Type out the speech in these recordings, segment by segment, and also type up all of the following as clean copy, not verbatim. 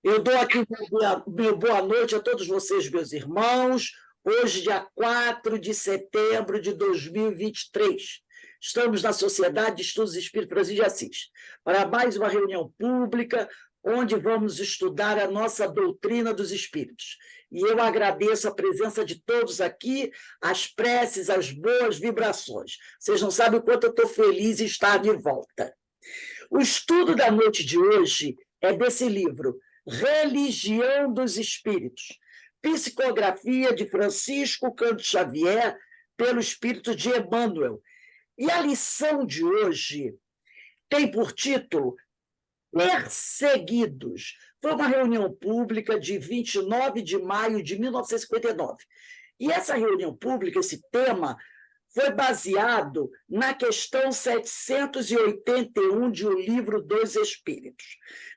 Eu dou aqui meu boa noite a todos vocês, meus irmãos. Hoje, dia 4 de setembro de 2023. Estamos na Sociedade de Estudos Espíritas Francisco de Assis, para mais uma reunião pública, onde vamos estudar a nossa doutrina dos espíritos. E eu agradeço a presença de todos aqui, as preces, as boas vibrações. Vocês não sabem o quanto eu estou feliz em estar de volta. O estudo da noite de hoje é desse livro, Religião dos Espíritos, psicografia de Francisco Cândido Xavier, pelo espírito de Emmanuel. E a lição de hoje tem por título Perseguidos. Foi uma reunião pública de 29 de maio de 1959. E essa reunião pública, esse tema, foi baseado na questão 781 de O Livro dos Espíritos.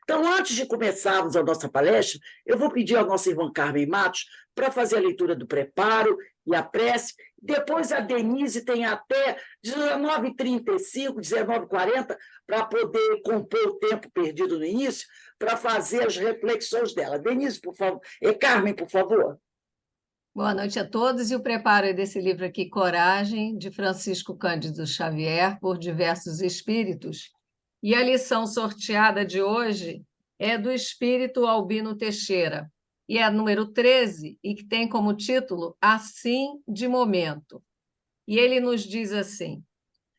Então, antes de começarmos a nossa palestra, eu vou pedir à nossa irmã Carmen Matos para fazer a leitura do preparo e a prece. Depois a Denise tem até 19h35, 19h40, para poder compor o tempo perdido no início, para fazer as reflexões dela. Denise, por favor. E Carmen, por favor. Boa noite a todos, e o preparo desse livro aqui, Coragem, de Francisco Cândido Xavier, por diversos espíritos. E a lição sorteada de hoje é do espírito Albino Teixeira, e é a número 13, e que tem como título Assim de Momento. E ele nos diz assim: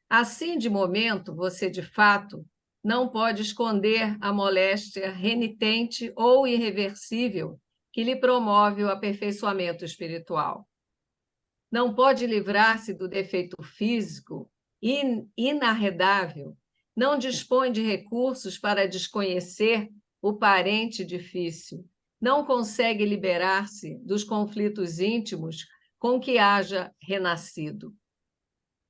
assim de momento, você de fato não pode esconder a moléstia renitente ou irreversível que lhe promove o aperfeiçoamento espiritual. Não pode livrar-se do defeito físico inarredável, não dispõe de recursos para desconhecer o parente difícil, não consegue liberar-se dos conflitos íntimos com que haja renascido,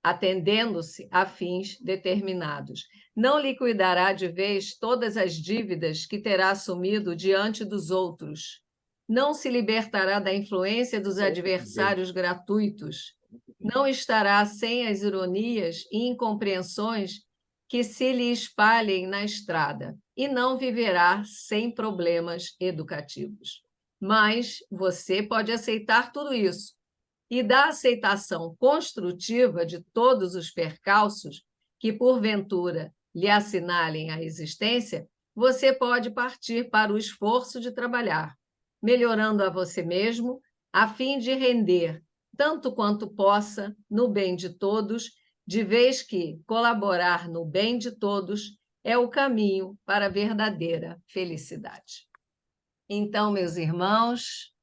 atendendo-se a fins determinados. Não liquidará de vez todas as dívidas que terá assumido diante dos outros. Não se libertará da influência dos adversários gratuitos. Não estará sem as ironias e incompreensões que se lhe espalhem na estrada, e não viverá sem problemas educativos. Mas você pode aceitar tudo isso, e da aceitação construtiva de todos os percalços que, porventura, lhe assinalem a existência, você pode partir para o esforço de trabalhar, melhorando a você mesmo, a fim de render, tanto quanto possa, no bem de todos, de vez que colaborar no bem de todos é o caminho para a verdadeira felicidade. Então, meus irmãos,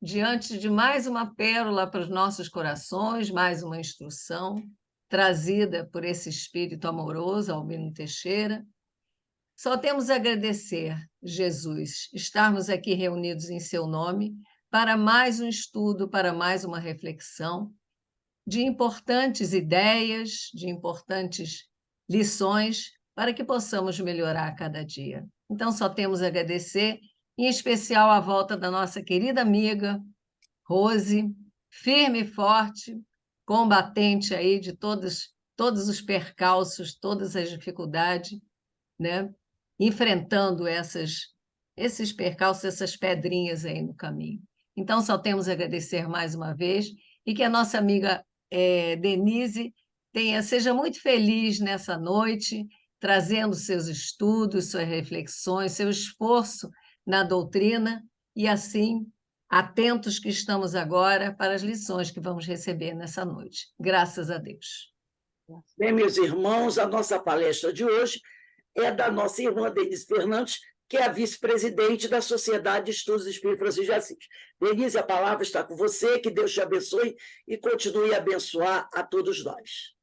diante de mais uma pérola para os nossos corações, mais uma instrução trazida por esse espírito amoroso, Albino Teixeira, só temos a agradecer, Jesus, estarmos aqui reunidos em seu nome para mais um estudo, para mais uma reflexão de importantes ideias, de importantes lições, para que possamos melhorar a cada dia. Então, só temos a agradecer, em especial a volta da nossa querida amiga Rose, firme e forte, combatente aí de todos os percalços, todas as dificuldades, né? Enfrentando esses percalços, essas pedrinhas aí no caminho. Então, só temos a agradecer mais uma vez, e que a nossa amiga Denise seja muito feliz nessa noite, trazendo seus estudos, suas reflexões, seu esforço na doutrina, e assim, atentos que estamos agora para as lições que vamos receber nessa noite. Graças a Deus. Bem, meus irmãos, a nossa palestra de hoje é da nossa irmã Denise Fernandes, que é a vice-presidente da Sociedade de Estudos Espíritas Francisco de Assis. Denise, a palavra está com você, que Deus te abençoe e continue a abençoar a todos nós.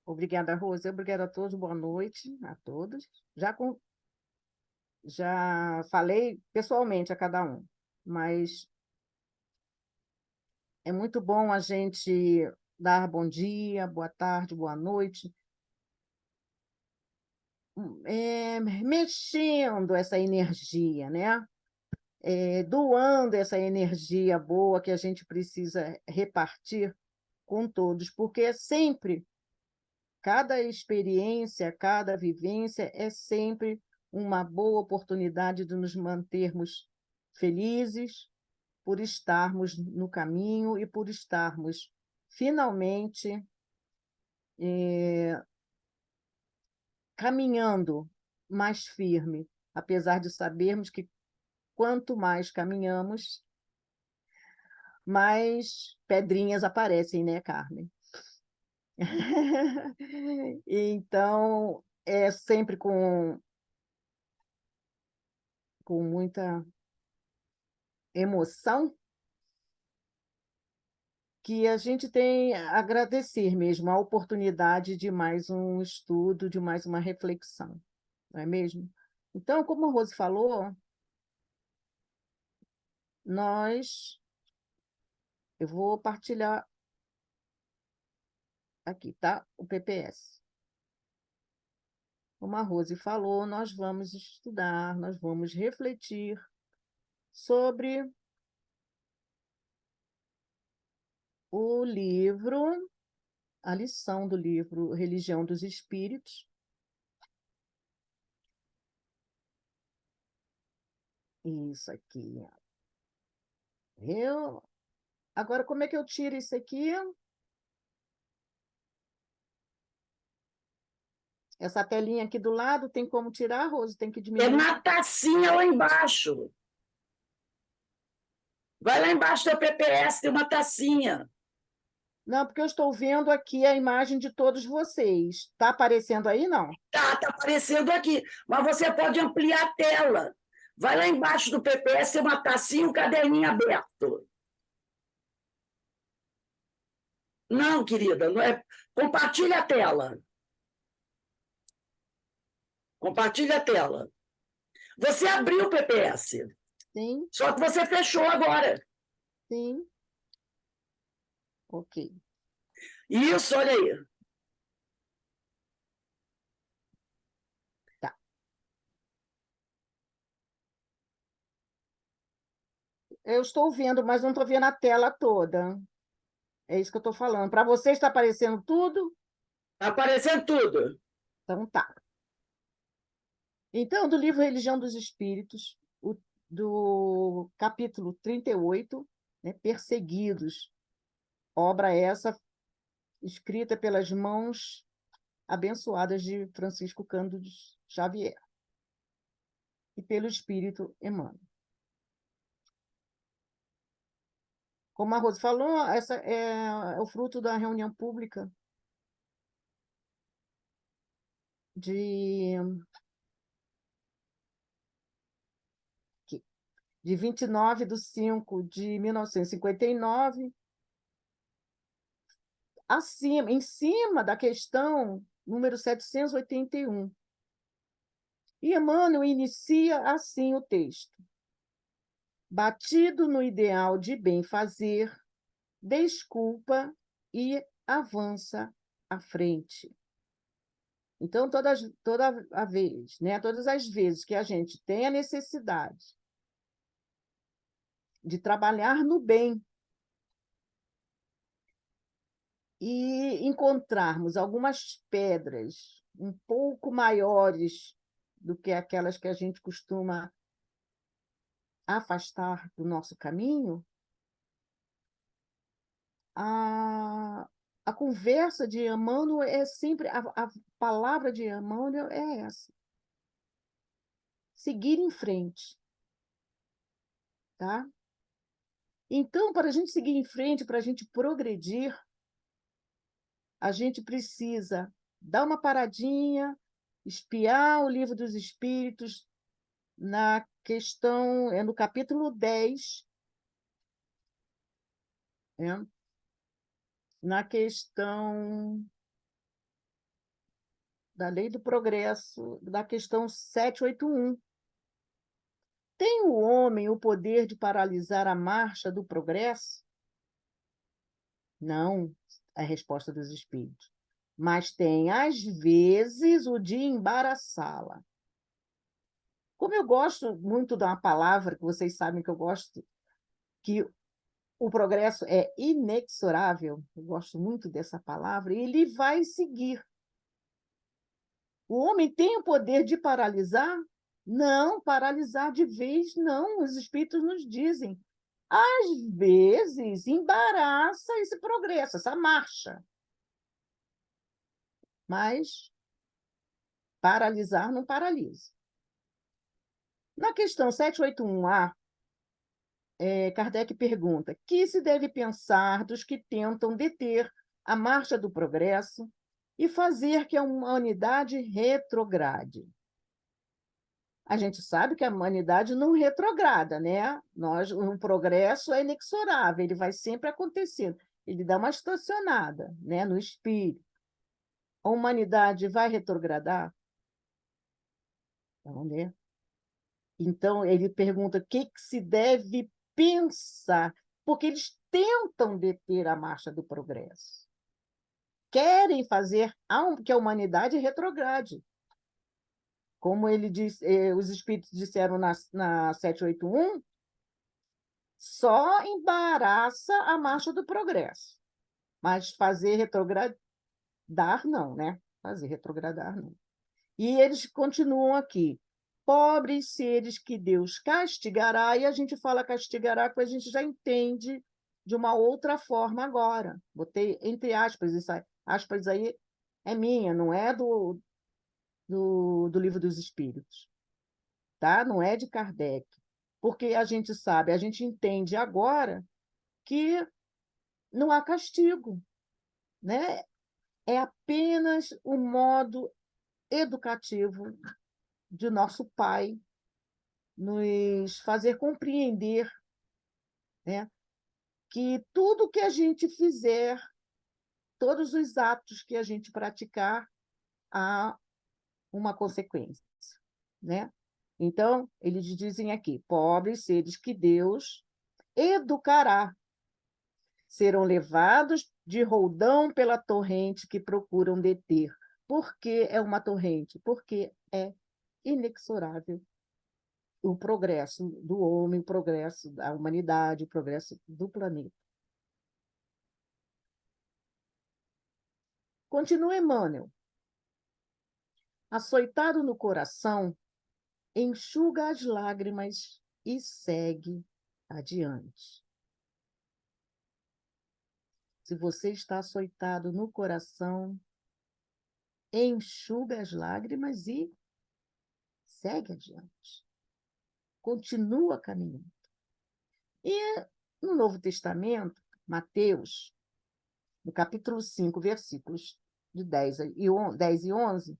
Obrigada, Rose. Obrigada a todos. Boa noite a todos. Já falei pessoalmente a cada um, mas é muito bom a gente dar bom dia, boa tarde, boa noite, mexendo essa energia, né? Doando essa energia boa que a gente precisa repartir com todos, porque sempre, cada experiência, cada vivência é sempre uma boa oportunidade de nos mantermos felizes, por estarmos no caminho e por estarmos finalmente caminhando mais firme, apesar de sabermos que quanto mais caminhamos, mais pedrinhas aparecem, né, Carmen? Então, é sempre com muita emoção que a gente tem a agradecer mesmo a oportunidade de mais um estudo, de mais uma reflexão, não é mesmo? Então, como a Rose falou, eu vou partilhar aqui, tá? O PPS. Como a Rose falou, nós vamos estudar, nós vamos refletir sobre o livro, a lição do livro Religião dos Espíritos. Isso aqui. Agora, como é que eu tiro isso aqui? Essa telinha aqui do lado, tem como tirar, Rose? Tem que É diminuir? na tacinha lá embaixo. Vai lá embaixo do PPS, tem uma tacinha. Não, porque eu estou vendo aqui a imagem de todos vocês. Está aparecendo aí, não? Tá aparecendo aqui. Mas você pode ampliar a tela. Vai lá embaixo do PPS, tem uma tacinha e um caderninho aberto. Não, querida, não é. Compartilha a tela. Compartilha a tela. Você abriu o PPS. Sim, Só que você fechou agora. sim. Ok. Isso, olha aí. Tá. Eu estou vendo, mas não estou vendo a tela toda. É isso que eu estou falando. Para você está aparecendo tudo? Está aparecendo tudo. Então tá. Então, do livro Religião dos Espíritos, do capítulo 38, né, Perseguidos, obra essa escrita pelas mãos abençoadas de Francisco Cândido Xavier e pelo Espírito Emmanuel. Como a Rose falou, essa é o fruto da reunião pública de 29/5/1959, em cima da questão número 781. E Emmanuel inicia assim o texto: batido no ideal de bem fazer, desculpa e avança à frente. Então, toda a vez, né, todas as vezes que a gente tem a necessidade de trabalhar no bem e encontrarmos algumas pedras um pouco maiores do que aquelas que a gente costuma afastar do nosso caminho, a conversa de Emmanuel é sempre, a palavra de Emmanuel é essa: seguir em frente. Tá? Então, para a gente seguir em frente, para a gente progredir, a gente precisa dar uma paradinha, espiar o Livro dos Espíritos na questão, no capítulo 10, né? Na questão da Lei do Progresso, da questão 781. Tem o homem o poder de paralisar a marcha do progresso? Não, é a resposta dos espíritos. Mas tem, às vezes, o de embaraçá-la. Como eu gosto muito de uma palavra, que vocês sabem que eu gosto, que o progresso é inexorável, eu gosto muito dessa palavra, e ele vai seguir. O homem tem o poder de paralisar? Não, paralisar de vez, não. Os espíritos nos dizem. Às vezes, embaraça esse progresso, essa marcha. Mas paralisar não paralisa. Na questão 781A, Kardec pergunta: que se deve pensar dos que tentam deter a marcha do progresso e fazer que a humanidade retrograde? A gente sabe que a humanidade não retrograda, né? O progresso é inexorável, ele vai sempre acontecendo. Ele dá uma estacionada, né, no espírito. A humanidade vai retrogradar? Vamos ver. Então, ele pergunta o que se deve pensar, porque eles tentam deter a marcha do progresso. Querem fazer que a humanidade retrograde. Como ele diz, os espíritos disseram na 781, só embaraça a marcha do progresso. Mas fazer retrogradar, não, né? Fazer retrogradar, não. E eles continuam aqui. Pobres seres que Deus castigará, e a gente fala castigará, porque a gente já entende de uma outra forma agora. Botei entre aspas, essa aspas aí é minha, não é do Livro dos Espíritos, tá? Não é de Kardec. Porque a gente sabe, a gente entende agora que não há castigo, né? É apenas o modo educativo de nosso Pai nos fazer compreender, né, que tudo que a gente fizer, todos os atos que a gente praticar, há uma consequência, né? Então, eles dizem aqui: pobres seres que Deus educará, serão levados de roldão pela torrente que procuram deter. Por que é uma torrente? Porque é inexorável o progresso do homem, o progresso da humanidade, o progresso do planeta. Continua Emmanuel. Açoitado no coração, enxuga as lágrimas e segue adiante. Se você está açoitado no coração, enxuga as lágrimas e segue adiante. Continua caminhando. E no Novo Testamento, Mateus, no capítulo 5, versículos de 10 e 11,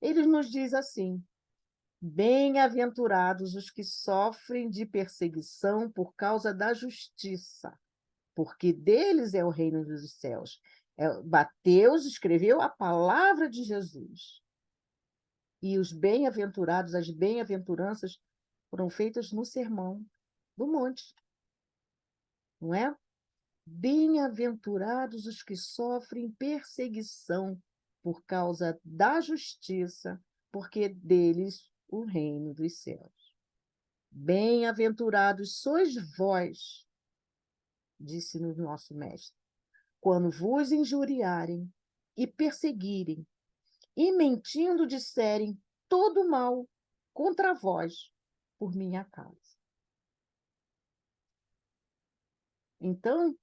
ele nos diz assim: bem-aventurados os que sofrem de perseguição por causa da justiça, porque deles é o reino dos céus. Mateus escreveu a palavra de Jesus. E os bem-aventurados, as bem-aventuranças foram feitas no Sermão do Monte, não é? Bem-aventurados os que sofrem perseguição por causa da justiça, porque deles o reino dos céus. Bem-aventurados sois vós, disse-nos nosso mestre, quando vos injuriarem e perseguirem, e mentindo disserem todo mal contra vós por minha causa. Então,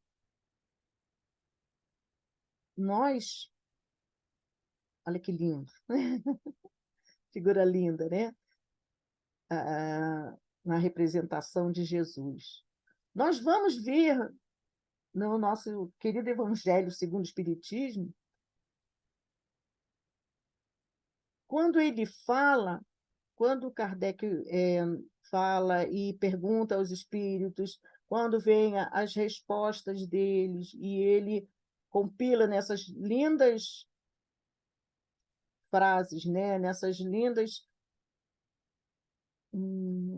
nós, olha que lindo, figura linda, né? Na representação de Jesus. Nós vamos ver no nosso querido Evangelho segundo o Espiritismo, quando ele fala, quando Kardec fala e pergunta aos espíritos, quando vem as respostas deles, e ele compila nessas lindas frases, né? Nessas lindas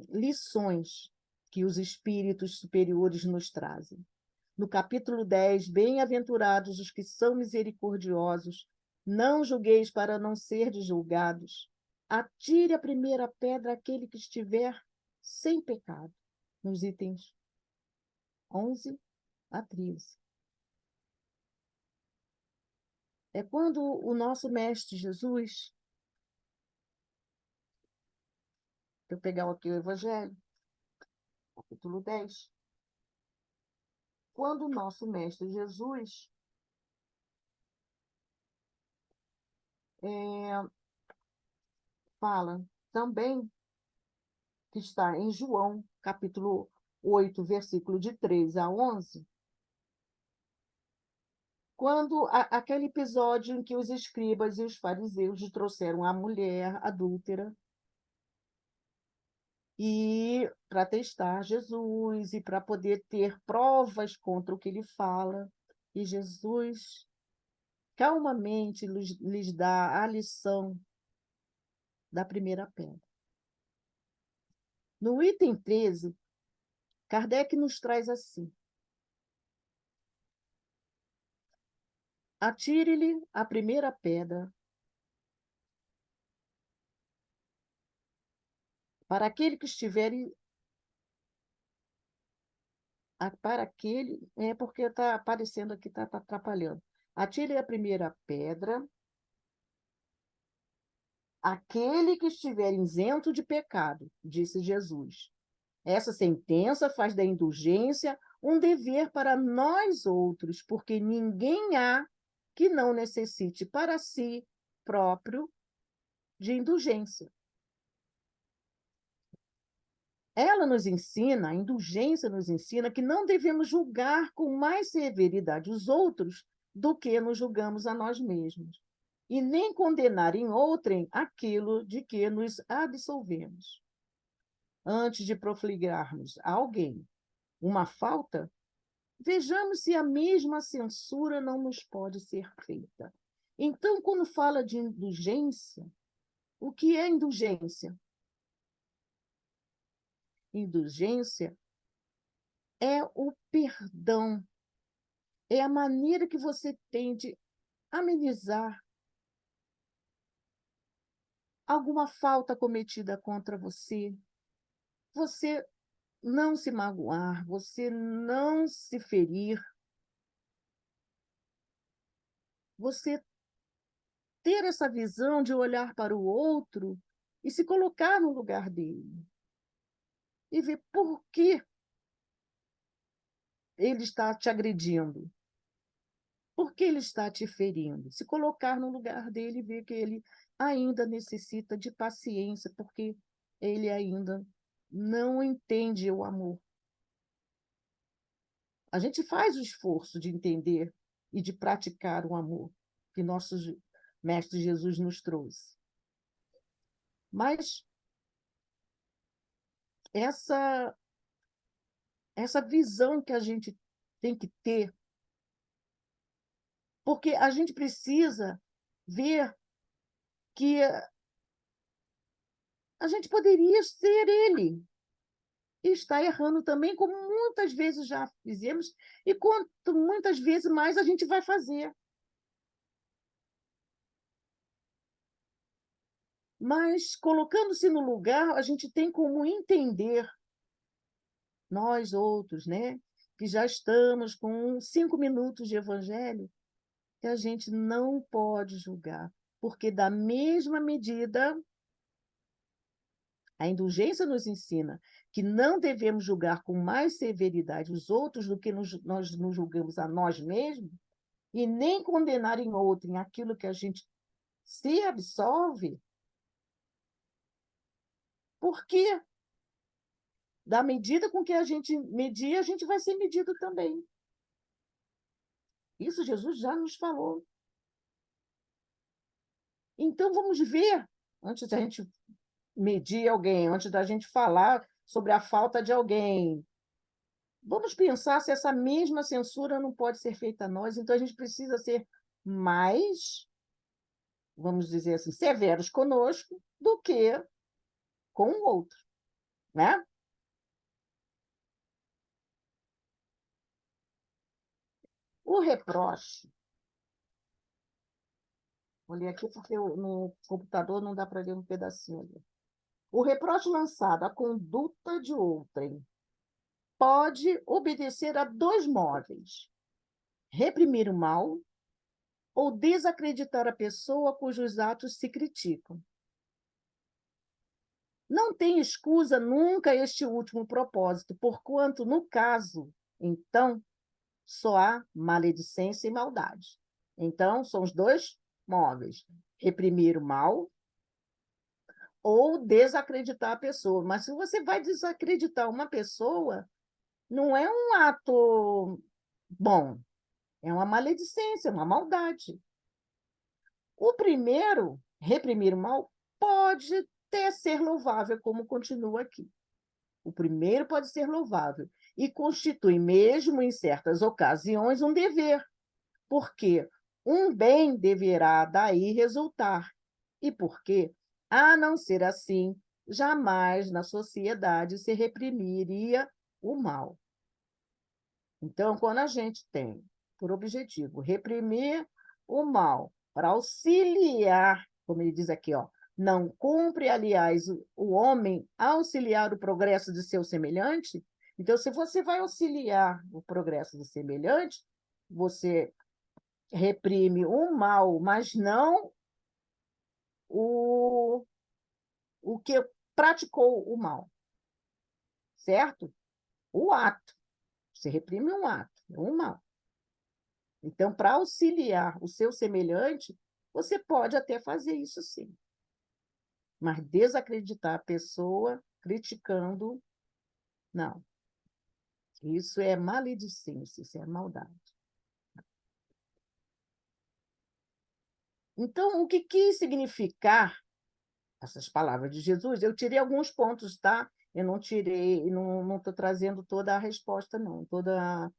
lições que os espíritos superiores nos trazem. No capítulo 10, bem-aventurados os que são misericordiosos, não julgueis para não serdes julgados. Atire a primeira pedra aquele que estiver sem pecado. Nos itens 11 a 13. É quando o nosso Mestre Jesus eu pegar aqui o Evangelho, capítulo 10. Quando o nosso Mestre Jesus fala também, que está em João, capítulo 8, versículo de 3 a 11, quando aquele episódio em que os escribas e os fariseus lhe trouxeram a mulher adúltera e para testar Jesus e para poder ter provas contra o que ele fala, e Jesus calmamente lhes dá a lição da primeira pedra. No item 13, Kardec nos traz assim: atire-lhe a primeira pedra para aquele que estiver para aquele, porque está aparecendo aqui, está atrapalhando. Atire a primeira pedra aquele que estiver isento de pecado, disse Jesus. Essa sentença faz da indulgência um dever para nós outros, porque ninguém há que não necessite para si próprio de indulgência. Ela nos ensina, a indulgência nos ensina que não devemos julgar com mais severidade os outros do que nos julgamos a nós mesmos, e nem condenar em outrem aquilo de que nos absolvemos. Antes de profligarmos a alguém uma falta, vejamos se a mesma censura não nos pode ser feita. Então, quando fala de indulgência, o que é indulgência? Indulgência é o perdão, é a maneira que você tem de amenizar alguma falta cometida contra você, você não se magoar, você não se ferir, você ter essa visão de olhar para o outro e se colocar no lugar dele e ver por que ele está te agredindo, por que ele está te ferindo. Se colocar no lugar dele e ver que ele ainda necessita de paciência, porque ele ainda não entende o amor. A gente faz o esforço de entender e de praticar o amor que nosso Mestre Jesus nos trouxe. Mas essa visão que a gente tem que ter, porque a gente precisa ver que a gente poderia ser ele, e está errando também, como muitas vezes já fizemos, e quanto muitas vezes mais a gente vai fazer. Mas, colocando-se no lugar, a gente tem como entender, nós outros, né, que já estamos com 5 minutos de evangelho, que a gente não pode julgar, porque da mesma medida, a indulgência nos ensina que não devemos julgar com mais severidade os outros do que nós nos julgamos a nós mesmos, e nem condenar em outrem aquilo que a gente se absolve, porque da medida com que a gente medir, a gente vai ser medido também. Isso Jesus já nos falou. Então, vamos ver, antes da gente medir alguém, antes da gente falar sobre a falta de alguém, vamos pensar se essa mesma censura não pode ser feita a nós. Então, a gente precisa ser mais, vamos dizer assim, severos conosco do que com o outro, né? O reproche, vou ler aqui porque no computador não dá para ler um pedacinho ali. O reproche lançado à conduta de outrem pode obedecer a 2 móveis: reprimir o mal ou desacreditar a pessoa cujos atos se criticam. Não tem escusa nunca este último propósito, porquanto, no caso, então, só há maledicência e maldade. Então, são os dois móveis: reprimir o mal ou desacreditar a pessoa. Mas se você vai desacreditar uma pessoa, não é um ato bom, é uma maledicência, uma maldade. O primeiro, reprimir o mal, pode até ser louvável, como continua aqui. O primeiro pode ser louvável e constitui, mesmo em certas ocasiões, um dever, porque um bem deverá daí resultar, e porque, a não ser assim, jamais na sociedade se reprimiria o mal. Então, quando a gente tem por objetivo reprimir o mal para auxiliar, como ele diz aqui, ó, não cumpre, aliás, o homem auxiliar o progresso de seu semelhante. Então, se você vai auxiliar o progresso do semelhante, você reprime o mal, mas não o, o que praticou o mal, certo? O ato. Você reprime um ato, não um mal. Então, para auxiliar o seu semelhante, você pode até fazer isso sim. Mas desacreditar a pessoa, criticando, não. Isso é maledicência, isso é maldade. Então, o que quis significar essas palavras de Jesus? Eu tirei alguns pontos, tá? Eu não tirei, não estou trazendo toda a resposta, não, toda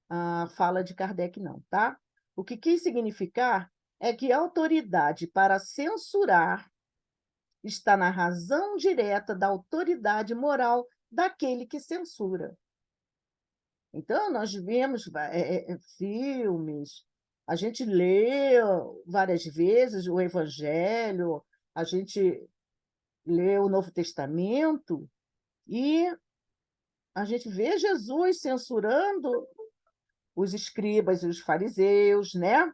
a fala de Kardec, não, tá? O que quis significar é que a autoridade para censurar está na razão direta da autoridade moral daquele que censura. Então, nós vemos filmes, a gente lê várias vezes o Evangelho, a gente lê o Novo Testamento e a gente vê Jesus censurando os escribas e os fariseus, né? A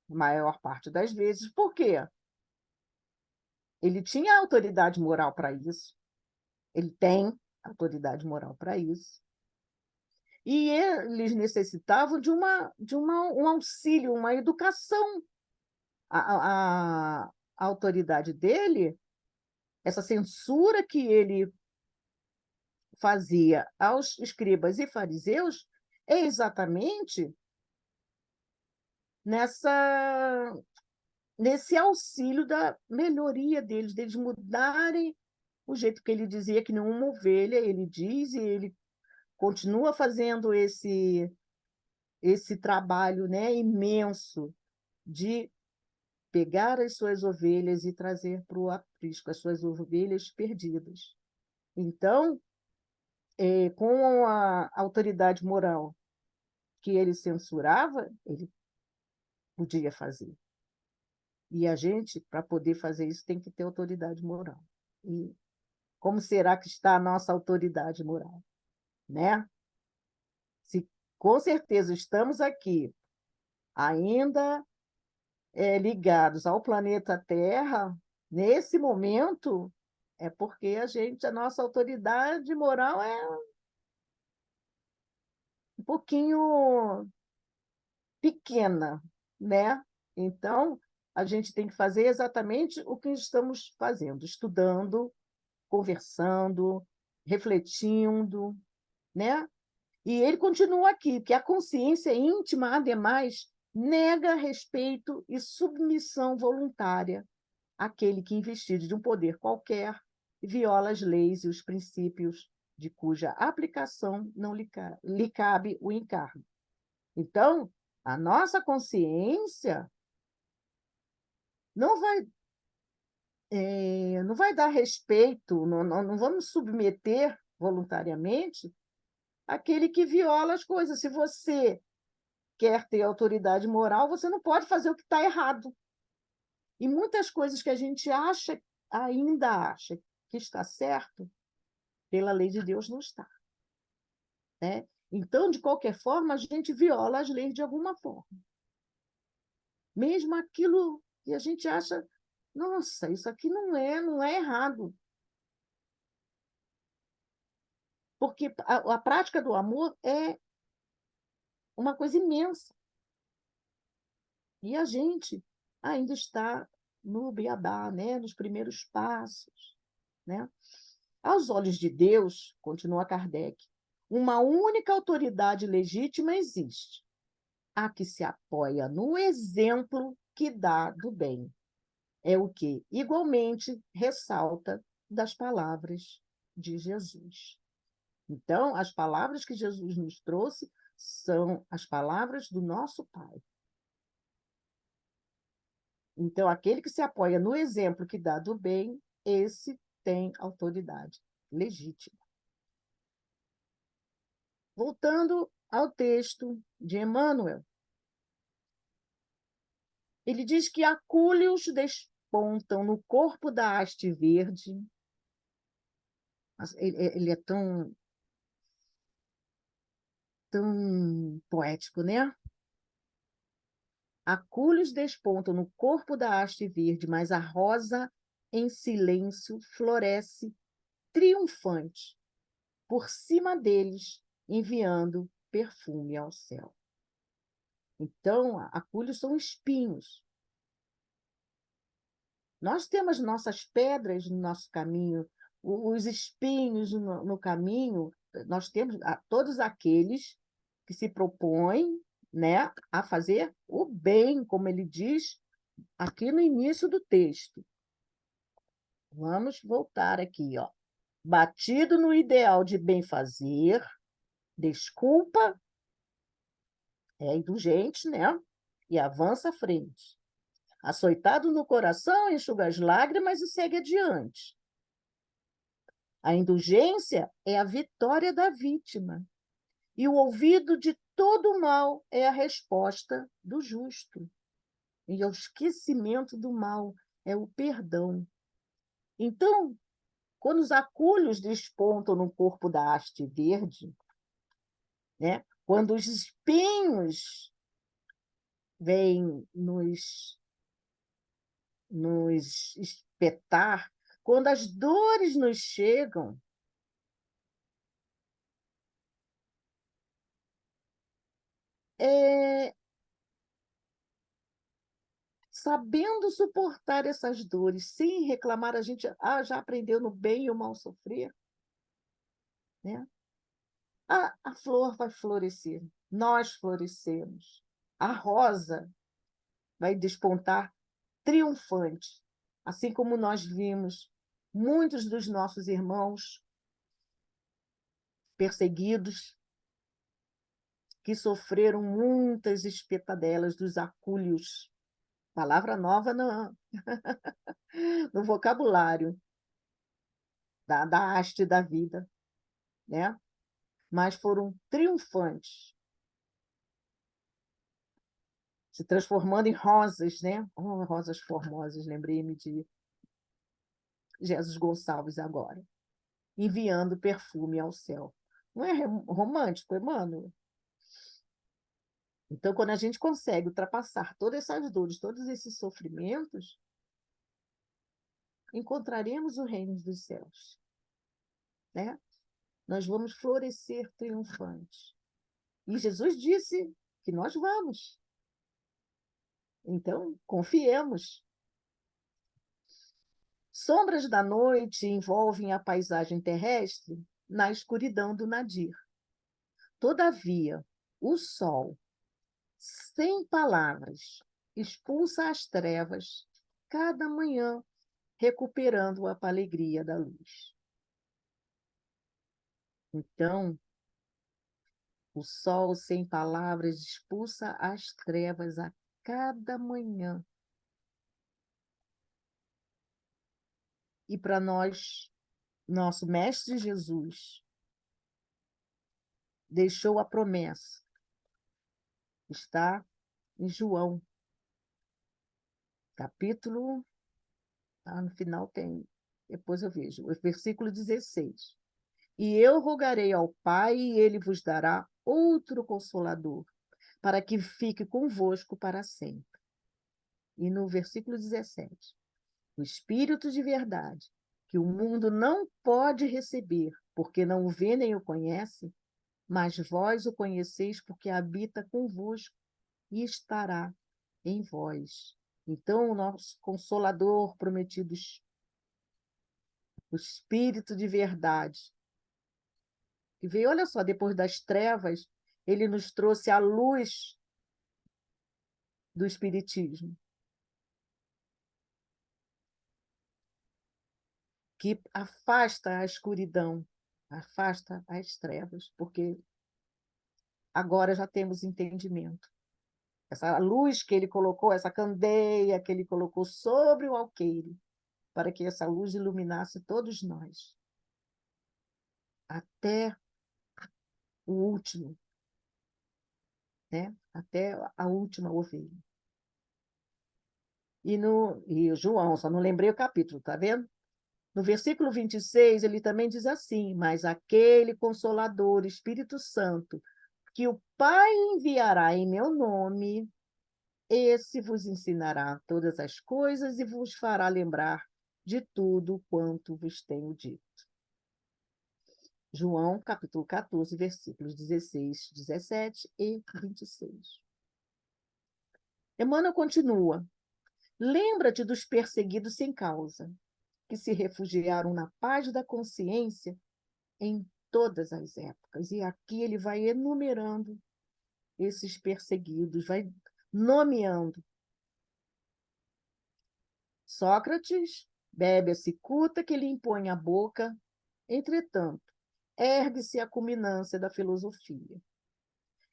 maior parte das vezes. Por quê? Ele tinha autoridade moral para isso. Ele tem autoridade moral para isso. E eles necessitavam um auxílio, uma educação. A autoridade dele, essa censura que ele fazia aos escribas e fariseus, é exatamente nesse auxílio da melhoria deles mudarem o jeito que ele dizia que nenhuma ovelha, ele diz, e ele continua fazendo esse trabalho, né, imenso de pegar as suas ovelhas e trazer para o aprisco, as suas ovelhas perdidas. Então, com a autoridade moral que ele censurava, ele podia fazer. E a gente, para poder fazer isso, tem que ter autoridade moral. E como será que está a nossa autoridade moral? Né? Se com certeza estamos aqui ainda ligados ao planeta Terra, nesse momento, é porque a nossa autoridade moral é um pouquinho pequena, né? Então, a gente tem que fazer exatamente o que estamos fazendo, estudando, conversando, refletindo, né? E ele continua aqui, que a consciência íntima, ademais, nega respeito e submissão voluntária àquele que, investido de um poder qualquer, viola as leis e os princípios de cuja aplicação não lhe cabe o encargo. Então, a nossa consciência não vai, não vai dar respeito, não vamos submeter voluntariamente aquele que viola as coisas. Se você quer ter autoridade moral, você não pode fazer o que está errado. E muitas coisas que a gente ainda acha que está certo, pela lei de Deus não está. Né? Então, de qualquer forma, a gente viola as leis de alguma forma. Mesmo aquilo que a gente acha, nossa, isso aqui não é errado. Porque a prática do amor é uma coisa imensa. E a gente ainda está no beabá, né? Nos primeiros passos, né? Aos olhos de Deus, continua Kardec, uma única autoridade legítima existe, a que se apoia no exemplo que dá do bem. É o que, igualmente, ressalta das palavras de Jesus. Então, as palavras que Jesus nos trouxe são as palavras do nosso Pai. Então, aquele que se apoia no exemplo que dá do bem, esse tem autoridade legítima. Voltando ao texto de Emmanuel, ele diz que acúleos despontam no corpo da haste verde. Ele é tão poético, né? Acúleos despontam no corpo da haste verde, mas a rosa, em silêncio, floresce triunfante por cima deles, enviando perfume ao céu. Então, acúleos são espinhos. Nós temos nossas pedras no nosso caminho, os espinhos no caminho, nós temos todos aqueles que se propõem, né, a fazer o bem, como ele diz aqui no início do texto. Vamos voltar aqui, ó. Batido no ideal de bem fazer, desculpa, é indulgente, né? E avança à frente. Açoitado no coração, enxuga as lágrimas e segue adiante. A indulgência é a vitória da vítima, e o ouvido de todo mal é a resposta do justo. E o esquecimento do mal é o perdão. Então, quando os acúleos despontam no corpo da haste verde, né? Quando os espinhos vêm nos espetar, quando as dores nos chegam, sabendo suportar essas dores, sem reclamar, a gente já aprendeu no bem e o mal sofrer, né? A flor vai florescer, nós florescemos, a rosa vai despontar triunfante, assim como nós vimos muitos dos nossos irmãos perseguidos, que sofreram muitas espetadelas dos acúleos, palavra nova no vocabulário da haste da vida, né? Mas foram triunfantes, se transformando em rosas, né? Oh, rosas formosas, lembrei-me de Jesus Gonçalves agora, enviando perfume ao céu. Não é romântico, Emmanuel? Então, quando a gente consegue ultrapassar todas essas dores, todos esses sofrimentos, encontraremos o reino dos céus, né? Nós vamos florescer triunfantes. E Jesus disse que nós vamos. Então, confiemos. Sombras da noite envolvem a paisagem terrestre na escuridão do nadir. Todavia, o sol, sem palavras, expulsa as trevas cada manhã, recuperando a alegria da luz. Então, o sol, sem palavras, expulsa as trevas a cada manhã. E para nós, nosso Mestre Jesus deixou a promessa. Está em João, capítulo, no final tem, depois eu vejo, o versículo 16. E eu rogarei ao Pai, e ele vos dará outro Consolador, para que fique convosco para sempre. E no versículo 17, o Espírito de verdade, que o mundo não pode receber, porque não o vê nem o conhece, mas vós o conheceis porque habita convosco e estará em vós. Então, o nosso Consolador prometido, o Espírito de verdade, que veio, olha só, depois das trevas, ele nos trouxe a luz do Espiritismo, que afasta a escuridão, afasta as trevas, porque agora já temos entendimento. Essa luz que ele colocou, essa candeia que ele colocou sobre o alqueire, para que essa luz iluminasse todos nós, até o último, né? Até a última ovelha. E o João, só não lembrei o capítulo, tá vendo? No versículo 26, ele também diz assim: mas aquele Consolador, Espírito Santo, que o Pai enviará em meu nome, esse vos ensinará todas as coisas e vos fará lembrar de tudo quanto vos tenho dito. João, capítulo 14, versículos 16, 17 e 26. Emmanuel continua: lembra-te dos perseguidos sem causa, que se refugiaram na paz da consciência em todas as épocas. E aqui ele vai enumerando esses perseguidos, vai nomeando. Sócrates bebe a cicuta que lhe impõe a boca, entretanto, ergue-se a culminância da filosofia.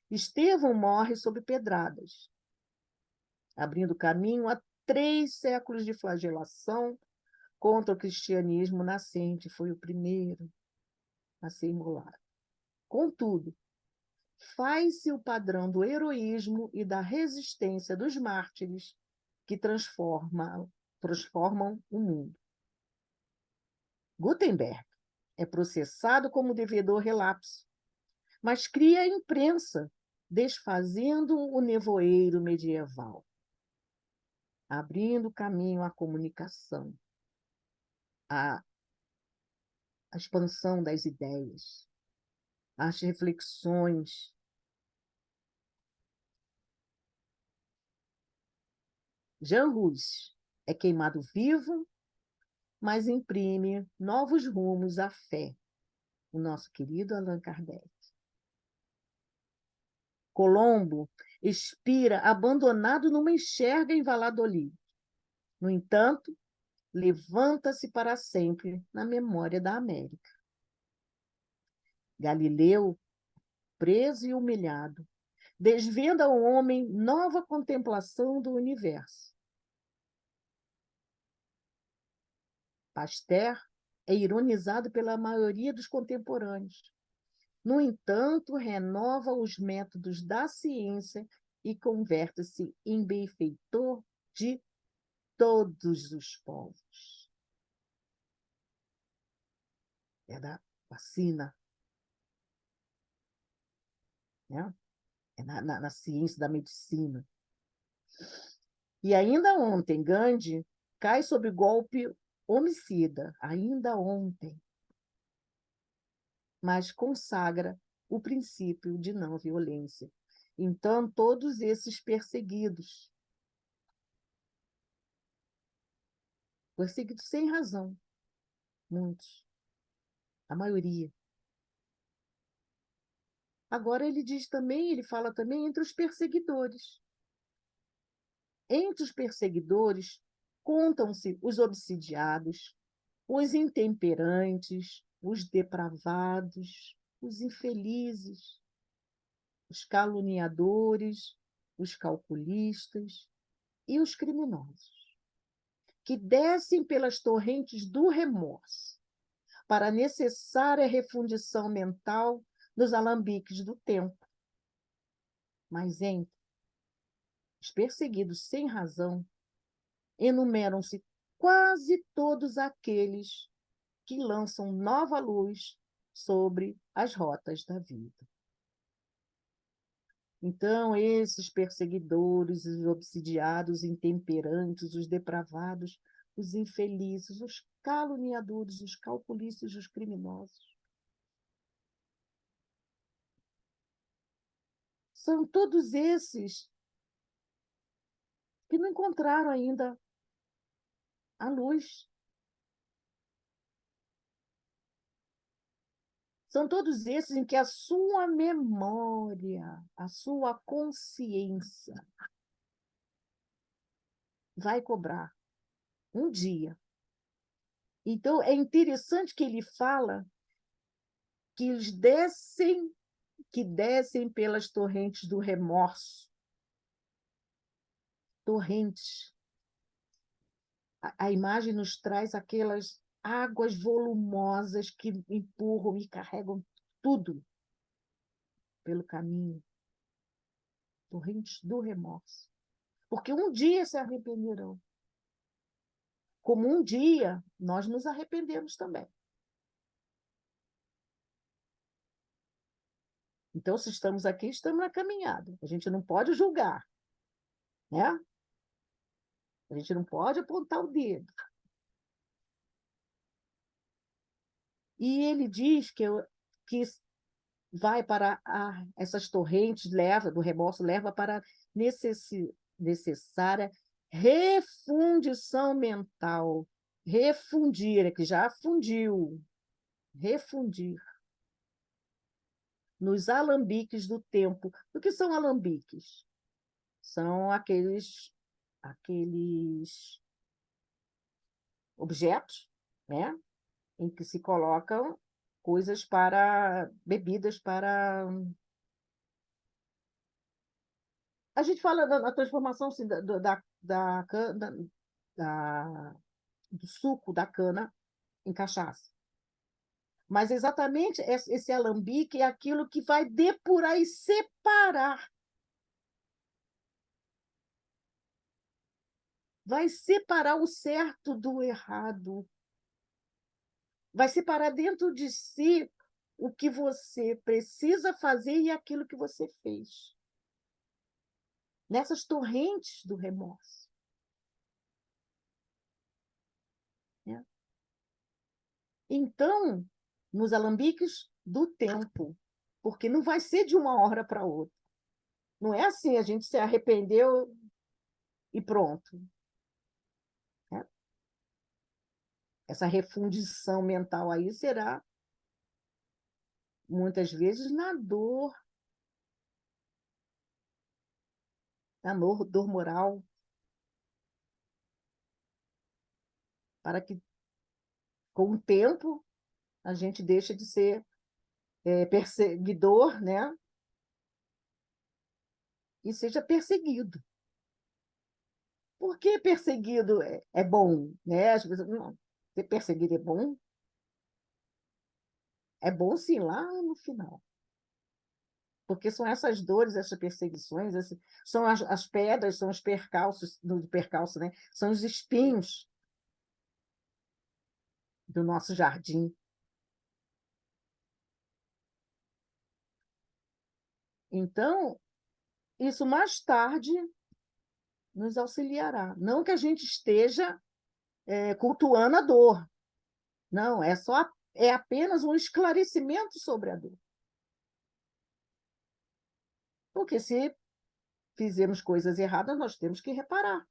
Estevão morre sob pedradas, abrindo caminho a 3 séculos de flagelação contra o cristianismo nascente. Foi o primeiro a ser imolado. Contudo, faz-se o padrão do heroísmo e da resistência dos mártires que transformam o mundo. Gutenberg é processado como devedor relapso, mas cria a imprensa, desfazendo o nevoeiro medieval, abrindo caminho à comunicação, à expansão das ideias, às reflexões. Jean Rus é queimado vivo, mas imprime novos rumos à fé, o nosso querido Allan Kardec. Colombo expira abandonado numa enxerga em Valladolid. No entanto, levanta-se para sempre na memória da América. Galileu, preso e humilhado, desvenda ao homem nova contemplação do universo. Pasteur é ironizado pela maioria dos contemporâneos. No entanto, renova os métodos da ciência e converte-se em benfeitor de todos os povos. É da vacina, né? É na ciência da medicina. E ainda ontem, Gandhi cai sob golpe homicida, ainda ontem, mas consagra o princípio de não violência. Então, todos esses perseguidos sem razão, muitos, a maioria. Agora ele fala também entre os perseguidores. Entre os perseguidores contam-se os obsidiados, os intemperantes, os depravados, os infelizes, os caluniadores, os calculistas e os criminosos, que descem pelas torrentes do remorso para a necessária refundição mental nos alambiques do tempo. Mas entre os perseguidos sem razão, enumeram-se quase todos aqueles que lançam nova luz sobre as rotas da vida. Então, esses perseguidores, os obsidiados, os intemperantes, os depravados, os infelizes, os caluniadores, os calculistas, os criminosos. São todos esses que não encontraram ainda a luz. São todos esses em que a sua memória, a sua consciência vai cobrar um dia. Então, é interessante que ele fala que descem pelas torrentes do remorso. Torrentes. A imagem nos traz aquelas águas volumosas que empurram e carregam tudo pelo caminho. Torrentes do remorso. Porque um dia se arrependerão. Como um dia nós nos arrependemos também. Então, se estamos aqui, estamos na caminhada. A gente não pode julgar, né? A gente não pode apontar o dedo. E ele diz que vai para essas torrentes, do remorso, leva para a necessária refundição mental. Refundir, é que já fundiu. Refundir. Nos alambiques do tempo. O que são alambiques? São aqueles objetos, né, em que se colocam coisas bebidas para... A gente fala na transformação assim, do suco da cana em cachaça. Mas exatamente esse alambique é aquilo que vai depurar e separar. Vai separar o certo do errado. Vai separar dentro de si o que você precisa fazer e aquilo que você fez. Nessas torrentes do remorso. Né? Então, nos alambiques do tempo, porque não vai ser de uma hora para outra. Não é assim, a gente se arrependeu e pronto. Né? Essa refundição mental aí será, muitas vezes, na dor moral, para que, com o tempo, a gente deixe de ser perseguidor, né? E seja perseguido. Por que perseguido é bom? Né? As pessoas, não, ser perseguido é bom? É bom, sim, lá no final. Porque são essas dores, essas perseguições, são as pedras, são os percalços, né? São os espinhos do nosso jardim. Então, isso mais tarde nos auxiliará. Não que a gente esteja cultuando a dor. Não, é apenas um esclarecimento sobre a dor. Porque se fizermos coisas erradas, nós temos que reparar.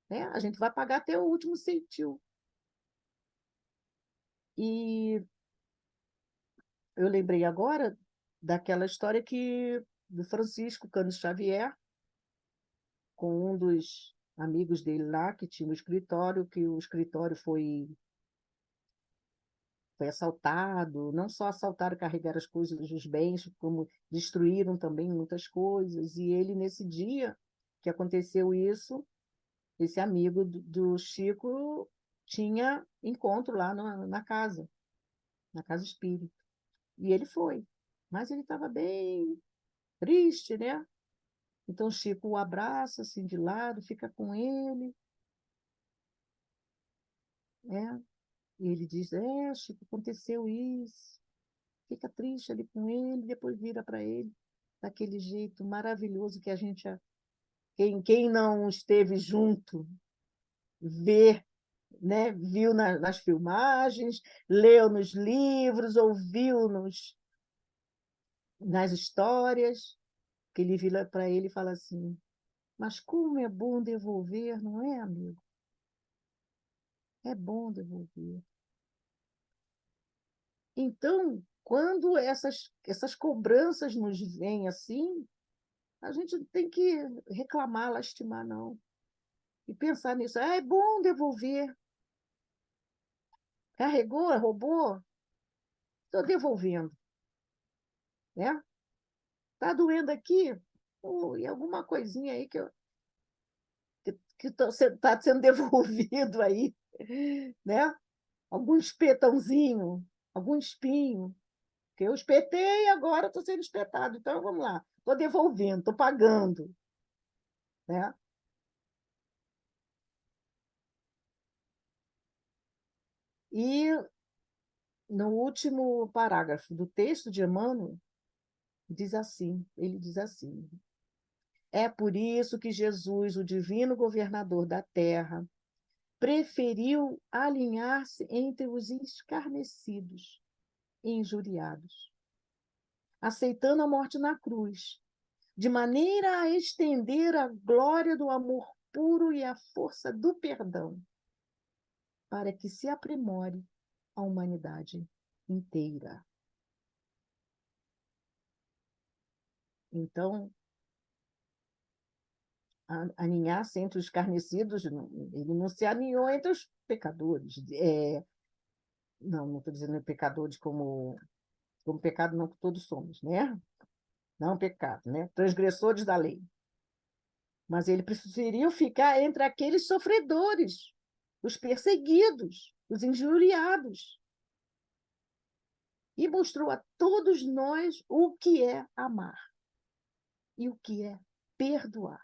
Né? A gente vai pagar até o último centil. E eu lembrei agora daquela história do Francisco Cândido Xavier, com um dos amigos dele lá, que tinha um escritório, que o escritório foi assaltado, não só assaltaram, carregaram as coisas, os bens, como destruíram também muitas coisas. E ele, nesse dia que aconteceu isso, esse amigo do Chico tinha encontro lá na casa espírita. E ele foi. Mas ele estava bem triste, né? Então, Chico o abraça assim de lado, fica com ele, né? E ele diz, Chico, aconteceu isso. Fica triste ali com ele, depois vira para ele, daquele jeito maravilhoso que a gente, quem não esteve junto, vê né? Viu nas filmagens, leu nos livros, ouviu nas histórias, que ele vira para ele e fala assim: mas como é bom devolver, não é, amigo? É bom devolver. Então, quando essas cobranças nos vêm assim, a gente não tem que reclamar, lastimar, não. E pensar nisso. É bom devolver. Carregou, roubou? Estou devolvendo. Né? Está doendo aqui? E alguma coisinha aí que está sendo devolvido aí. Né? Algum espetãozinho, algum espinho. Que eu espetei e agora estou sendo espetado. Então, vamos lá. Estou devolvendo, estou pagando. Né? E no último parágrafo do texto de Emmanuel, ele diz assim: é por isso que Jesus, o divino governador da terra, preferiu alinhar-se entre os escarnecidos e injuriados, aceitando a morte na cruz, de maneira a estender a glória do amor puro e a força do perdão, para que se aprimore a humanidade inteira. Então, aninhar-se entre os escarnecidos, ele não se aninhou entre os pecadores. Não estou dizendo pecadores como pecado, não, que todos somos, né? Não pecado, né? Transgressores da lei. Mas ele preferiu ficar entre aqueles sofredores, os perseguidos, os injuriados. E mostrou a todos nós o que é amar e o que é perdoar.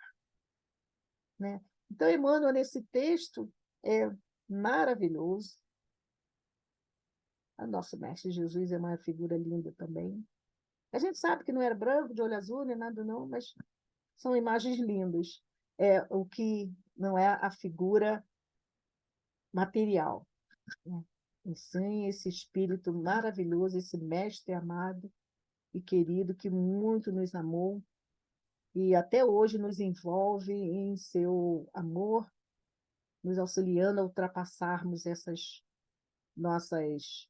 Né? Então, Emmanuel, nesse texto, é maravilhoso. O nosso mestre Jesus é uma figura linda também. A gente sabe que não era branco, de olho azul, nem nada não, mas são imagens lindas. É o que não é a figura material. Né? Ensina esse espírito maravilhoso, esse mestre amado e querido que muito nos amou e até hoje nos envolve em seu amor, nos auxiliando a ultrapassarmos nossas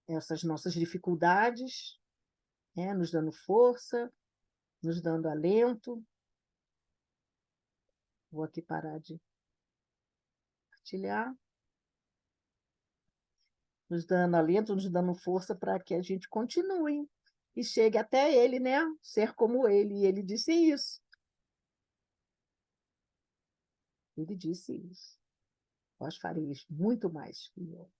essas nossas dificuldades, né? Nos dando força, nos dando alento. Vou aqui parar de partilhar. Nos dando alento, nos dando força para que a gente continue e chegue até ele, né? Ser como ele. E ele disse isso. Ele disse isso. Vós fareis muito mais que eu.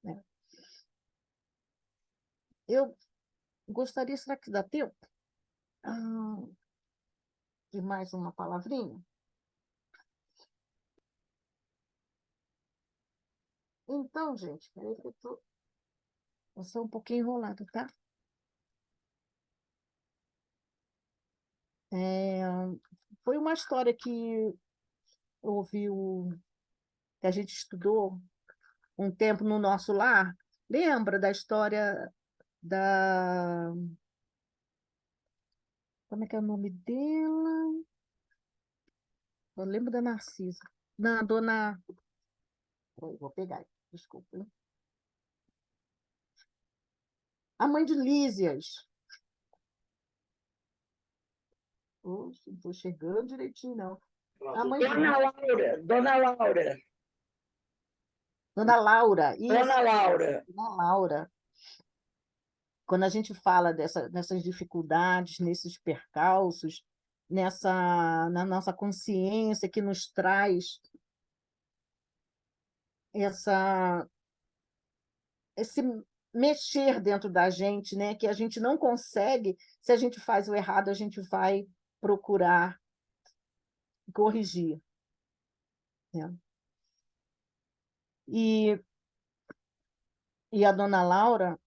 Né? Eu gostaria, será que dá tempo? De mais uma palavrinha? Então, gente, peraí que eu sou um pouquinho enrolada, tá? Foi uma história que ouviu, que a gente estudou um tempo no nosso lar. Lembra da história da... Como é que é o nome dela? Eu lembro da Narcisa. Da dona... Vou pegar, desculpa. Hein? A mãe de Lísias. Não estou chegando direitinho, não. A mãe de Dona Laura, Dona Laura, Dona Laura, isso. Dona Laura. Dona Laura. Quando a gente fala dessas dificuldades, nesses percalços, na nossa consciência que nos traz esse mexer dentro da gente, né? Que a gente não consegue, se a gente faz o errado, a gente vai procurar corrigir. Né? E a dona Laura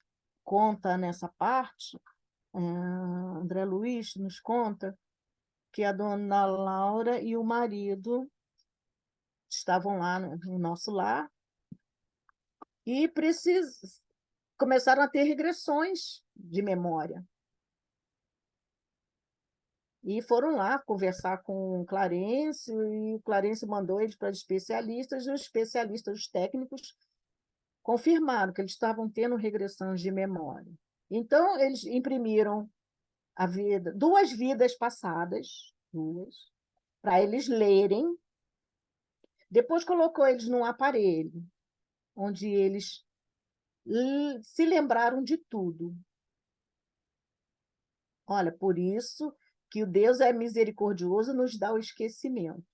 conta nessa parte, André Luiz nos conta que a dona Laura e o marido estavam lá no nosso lar e começaram a ter regressões de memória. E foram lá conversar com o Clarence, e o Clarence mandou eles para especialistas, e os especialistas, os técnicos, confirmaram que eles estavam tendo regressões de memória. Então, eles imprimiram duas vidas passadas, para eles lerem. Depois colocou eles num aparelho, onde eles se lembraram de tudo. Olha, por isso que o Deus é misericordioso, nos dá o esquecimento.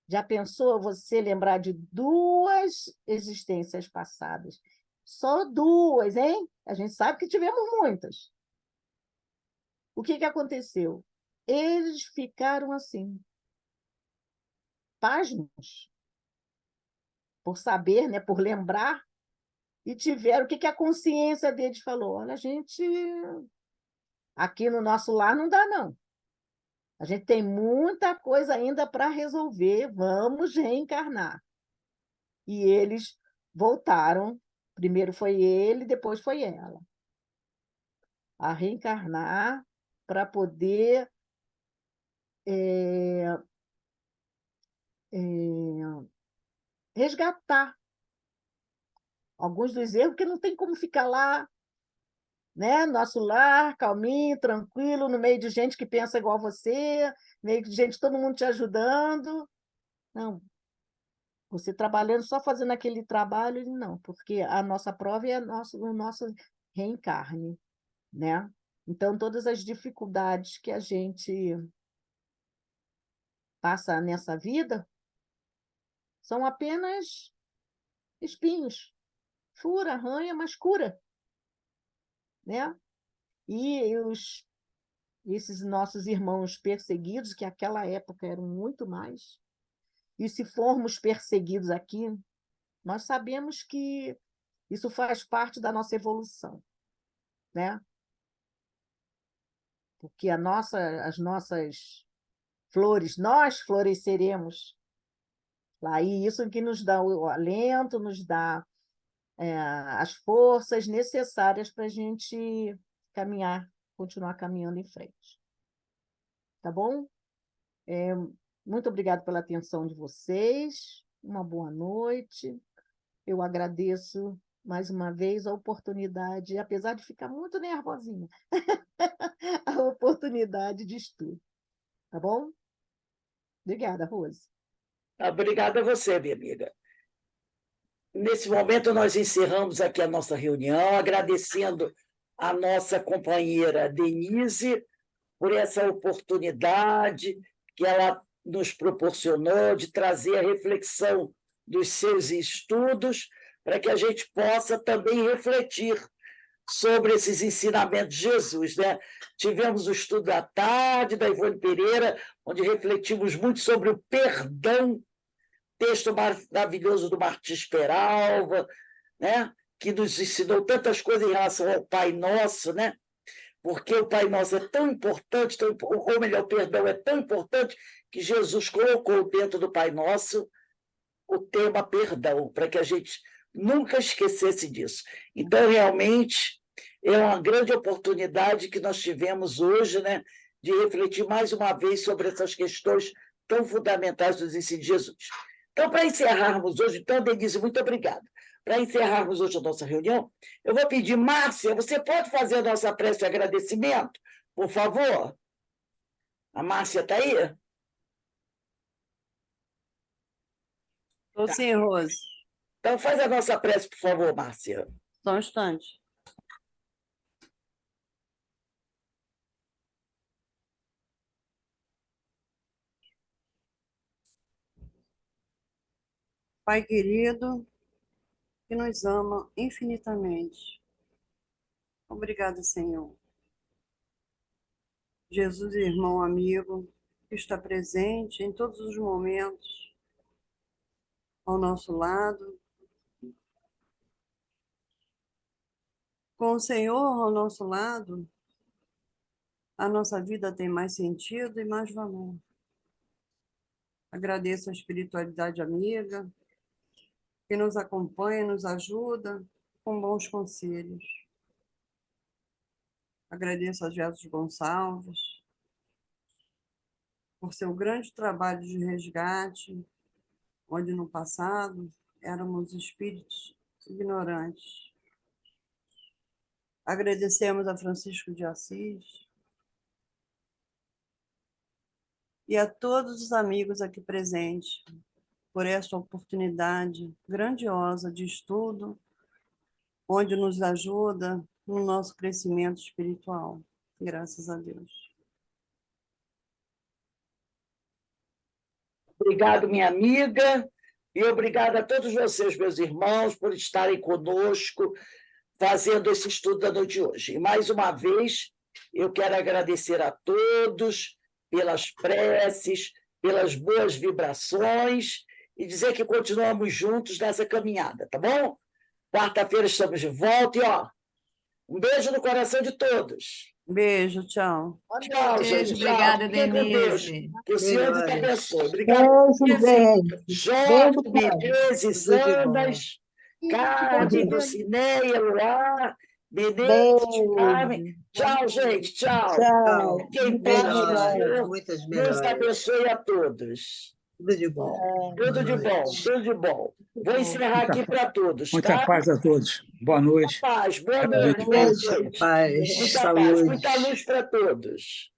Já pensou você lembrar de duas existências passadas? Só duas, hein? A gente sabe que tivemos muitas. O que aconteceu? Eles ficaram assim, pasmos, por saber, né, por lembrar, e tiveram. O que a consciência deles falou? Olha, a gente, aqui no nosso lar não dá, não. A gente tem muita coisa ainda para resolver, vamos reencarnar. E eles voltaram, primeiro foi ele, depois foi ela, a reencarnar para poder resgatar alguns dos erros, porque não tem como ficar lá, né? Nosso lar, calminho, tranquilo, no meio de gente que pensa igual você, no meio de gente, todo mundo te ajudando. Não, você trabalhando, só fazendo aquele trabalho, não, porque a nossa prova é o nosso reencarne, né? Então, todas as dificuldades que a gente passa nessa vida são apenas espinhos. Fura, arranha, mas cura, né? E esses nossos irmãos perseguidos, que naquela época eram muito mais, e se formos perseguidos aqui, nós sabemos que isso faz parte da nossa evolução, né? Porque as nossas flores, nós floresceremos lá, e isso que nos dá o alento, nos dá as forças necessárias para a gente caminhar, continuar caminhando em frente. Tá bom? Muito obrigada pela atenção de vocês, uma boa noite. Eu agradeço mais uma vez a oportunidade, apesar de ficar muito nervosinha, a oportunidade de estudo. Tá bom? Obrigada, Rose. Obrigada a você, minha amiga. Nesse momento, nós encerramos aqui a nossa reunião, agradecendo a nossa companheira Denise por essa oportunidade que ela nos proporcionou de trazer a reflexão dos seus estudos, para que a gente possa também refletir sobre esses ensinamentos de Jesus, né? Tivemos o estudo da tarde da Ivone Pereira, onde refletimos muito sobre o perdão, texto maravilhoso do Martins Peralva, né? Que nos ensinou tantas coisas em relação ao Pai Nosso, né? Porque o Pai Nosso é tão importante, ou melhor, o perdão é tão importante, que Jesus colocou dentro do Pai Nosso o tema perdão, para que a gente nunca esquecesse disso. Então, realmente, é uma grande oportunidade que nós tivemos hoje, né, de refletir mais uma vez sobre essas questões tão fundamentais dos ensinos de Jesus. Então, para encerrarmos hoje, então, Denise, muito obrigada. Para encerrarmos hoje a nossa reunião, eu vou pedir, Márcia, você pode fazer a nossa prece de agradecimento, por favor? A Márcia está aí? Estou sim, Rose. Então, faz a nossa prece, por favor, Márcia. Só um instante. Pai querido, que nos ama infinitamente. Obrigado, Senhor. Jesus, irmão amigo, que está presente em todos os momentos ao nosso lado. Com o Senhor ao nosso lado, a nossa vida tem mais sentido e mais valor. Agradeço a espiritualidade amiga, que nos acompanha, nos ajuda com bons conselhos. Agradeço a Jesus Gonçalves por seu grande trabalho de resgate, onde no passado éramos espíritos ignorantes. Agradecemos a Francisco de Assis e a todos os amigos aqui presentes por esta oportunidade grandiosa de estudo, onde nos ajuda no nosso crescimento espiritual. Graças a Deus. Obrigado, minha amiga, e obrigada a todos vocês, meus irmãos, por estarem conosco, fazendo esse estudo da noite de hoje. E, mais uma vez, eu quero agradecer a todos pelas preces, pelas boas vibrações, e dizer que continuamos juntos nessa caminhada, tá bom? Quarta-feira estamos de volta, e, um beijo no coração de todos. Beijo, tchau. Tchau, Beijo, gente. obrigada, Fiquem com Deus. Denise. Que o Senhor te Melhoras. abençoe. Obrigado, Beijo, Denise. gente. Jorge, Beijo, Menezes, Tudo de bom. Andas, Carmen, Lucinéia, Luar, Menezes, Beijo. Carmen. Tchau, gente. Tchau. Tchau. Fiquem Muito bem, Melhoras, Senhor. muitas Deus melhoras. abençoe a todos. Tudo de bom. Tudo de bom, tudo de bom. Vou encerrar aqui para todos, Muita tá? paz a todos. Boa noite. Paz, boa Aproveite noite, boa bem. noite. Paz, Muita paz, saúde. muita luz para todos.